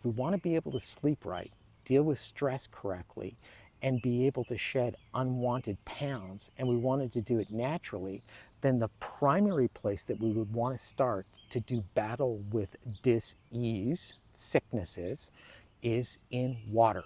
if we want to be able to sleep right, deal with stress correctly, and be able to shed unwanted pounds, and we wanted to do it naturally, then the primary place that we would want to start to do battle with dis-ease, sicknesses, is in water.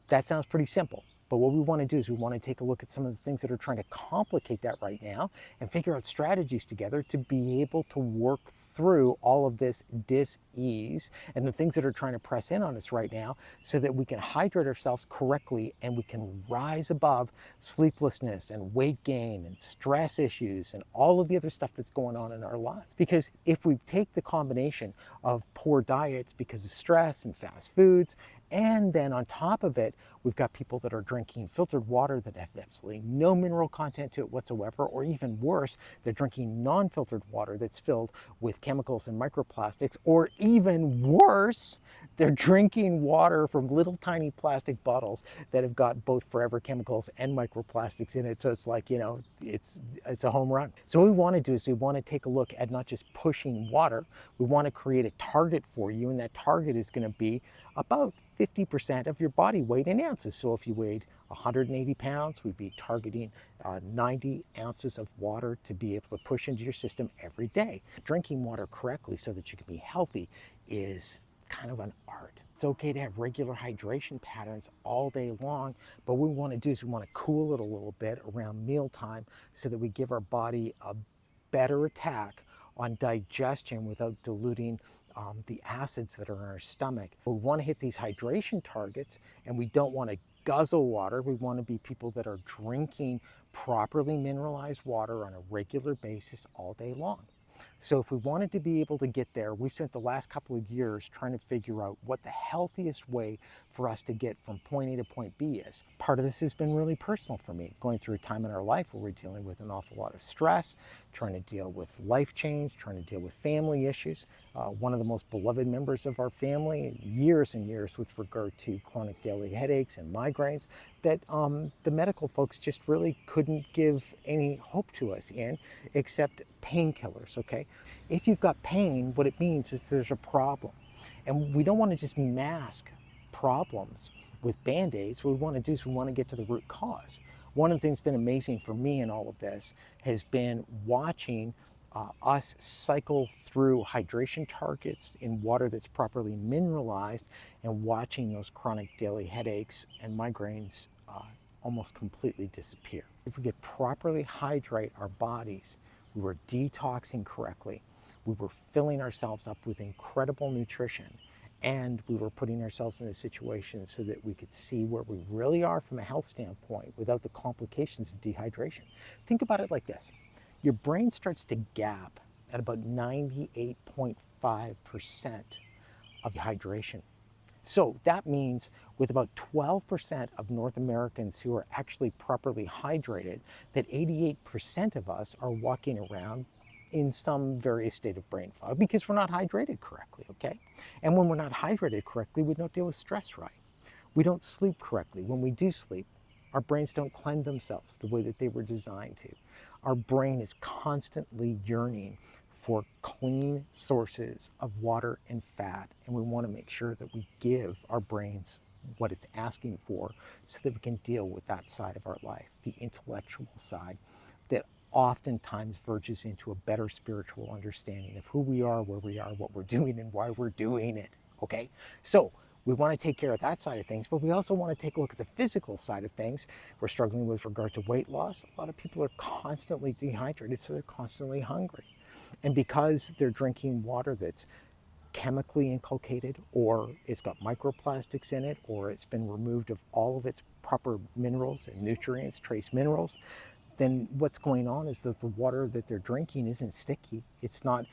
That sounds pretty simple. But what we want to do is we want to take a look at some of the things that are trying to complicate that right now and figure out strategies together to be able to work through all of this dis-ease and the things that are trying to press in on us right now so that we can hydrate ourselves correctly and we can rise above sleeplessness and weight gain and stress issues and all of the other stuff that's going on in our lives. Because if we take the combination of poor diets because of stress and fast foods, and then on top of it, we've got people that are drinking filtered water that have absolutely no mineral content to it whatsoever, or even worse, they're drinking non-filtered water that's filled with chemicals and microplastics, or even worse, they're drinking water from little tiny plastic bottles that have got both forever chemicals and microplastics in it. So it's like, it's a home run. So what we want to do is we want to take a look at not just pushing water, we want to create a target for you, and that target is going to be about 50% of your body weight in ounces. So if you weighed 180 pounds, we'd be targeting 90 ounces of water to be able to push into your system every day. Drinking water correctly so that you can be healthy is kind of an art. It's okay to have regular hydration patterns all day long, but what we want to do is we want to cool it a little bit around mealtime so that we give our body a better attack on digestion without diluting the acids that are in our stomach. We want to hit these hydration targets, and we don't want to guzzle water. We want to be people that are drinking properly mineralized water on a regular basis all day long. So if we wanted to be able to get there, we spent the last couple of years trying to figure out what the healthiest way for us to get from point A to point B is. Part of this has been really personal for me, going through a time in our life where we're dealing with an awful lot of stress, trying to deal with life change, trying to deal with family issues. One of the most beloved members of our family, years and years with regard to chronic daily headaches and migraines, that the medical folks just really couldn't give any hope to us in, except painkillers, okay? If you've got pain, what it means is there's a problem. And we don't want to just mask problems with Band-Aids. What we want to do is we want to get to the root cause. One of the things that's been amazing for me in all of this has been watching us cycle through hydration targets in water that's properly mineralized and watching those chronic daily headaches and migraines almost completely disappear. If we could properly hydrate our bodies, we were detoxing correctly, we were filling ourselves up with incredible nutrition, and we were putting ourselves in a situation so that we could see where we really are from a health standpoint without the complications of dehydration. Think about it like this. Your brain starts to gap at about 98.5% of hydration. So that means with about 12% of North Americans who are actually properly hydrated, that 88% of us are walking around in some various state of brain fog because we're not hydrated correctly, okay? And when we're not hydrated correctly, we don't deal with stress right. We don't sleep correctly. When we do sleep, our brains don't cleanse themselves the way that they were designed to. Our brain is constantly yearning for clean sources of water and fat, and we want to make sure that we give our brains what it's asking for so that we can deal with that side of our life, the intellectual side that oftentimes verges into a better spiritual understanding of who we are, where we are, what we're doing, and why we're doing it, okay? So we want to take care of that side of things, but we also want to take a look at the physical side of things. We're struggling with regard to weight loss. A lot of people are constantly dehydrated, so they're constantly hungry. And because they're drinking water that's chemically inculcated, or it's got microplastics in it, or it's been removed of all of its proper minerals and nutrients, trace minerals, then what's going on is that the water that they're drinking isn't sticky. It's not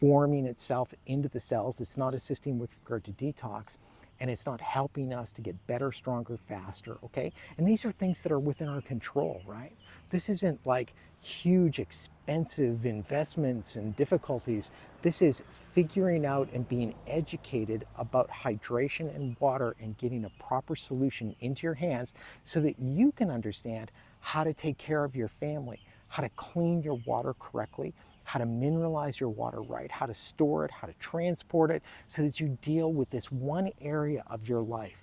forming itself into the cells. It's not assisting with regard to detox, and it's not helping us to get better, stronger, faster, okay? And these are things that are within our control, right? This isn't like huge, expensive investments and difficulties. This is figuring out and being educated about hydration and water and getting a proper solution into your hands so that you can understand how to take care of your family, how to clean your water correctly, how to mineralize your water right, how to store it, how to transport it, so that you deal with this one area of your life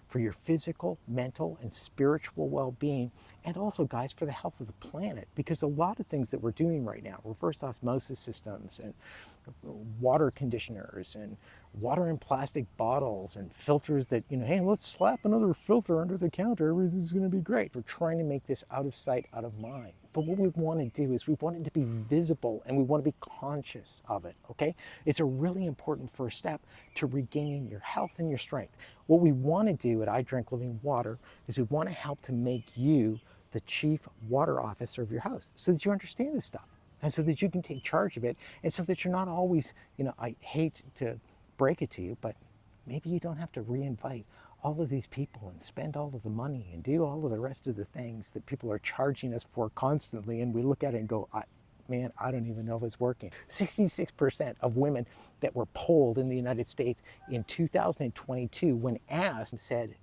for your physical, mental, and spiritual well-being, and also, guys, for the health of the planet. Because a lot of things that we're doing right now, reverse osmosis systems and water conditioners and water in plastic bottles and filters that, hey, let's slap another filter under the counter, everything's going to be great. We're trying to make this out of sight, out of mind. But what we want to do is we want it to be visible, and we want to be conscious of it, okay? It's a really important first step to regaining your health and your strength. What we want to do at IDrinkLivingWater is we want to help to make you the chief water officer of your house, so that you understand this stuff, and so that you can take charge of it, and so that you're not always, I hate to break it to you, but maybe you don't have to reinvite all of these people and spend all of the money and do all of the rest of the things that people are charging us for constantly. And we look at it and go, man, I don't even know if it's working. 66% of women that were polled in the United States in 2022, when asked, said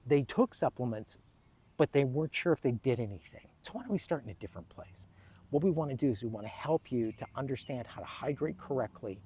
they took supplements, but they weren't sure if they did anything. So why don't we start in a different place? What we want to do is we want to help you to understand how to hydrate correctly.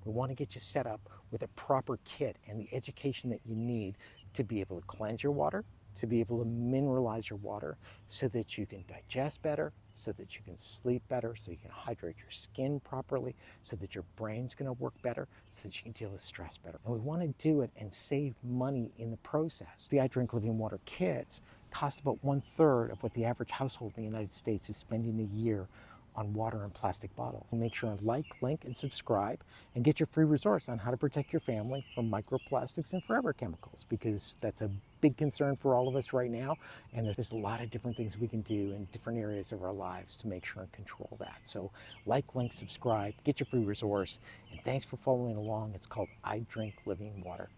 We want to get you set up with a proper kit and the education that you need to be able to cleanse your water, to be able to mineralize your water, so that you can digest better, so that you can sleep better, so you can hydrate your skin properly, so that your brain's going to work better, so that you can deal with stress better. And we want to do it and save money in the process. The IDrinkLivingWater kits cost about 1/3 of what the average household in the United States is spending a year on water and plastic bottles. And make sure and like, link, and subscribe, and get your free resource on how to protect your family from microplastics and forever chemicals, because that's a big concern for all of us right now. And there's a lot of different things we can do in different areas of our lives to make sure and control that. So like, link, subscribe, get your free resource, and thanks for following along. It's called I Drink Living Water.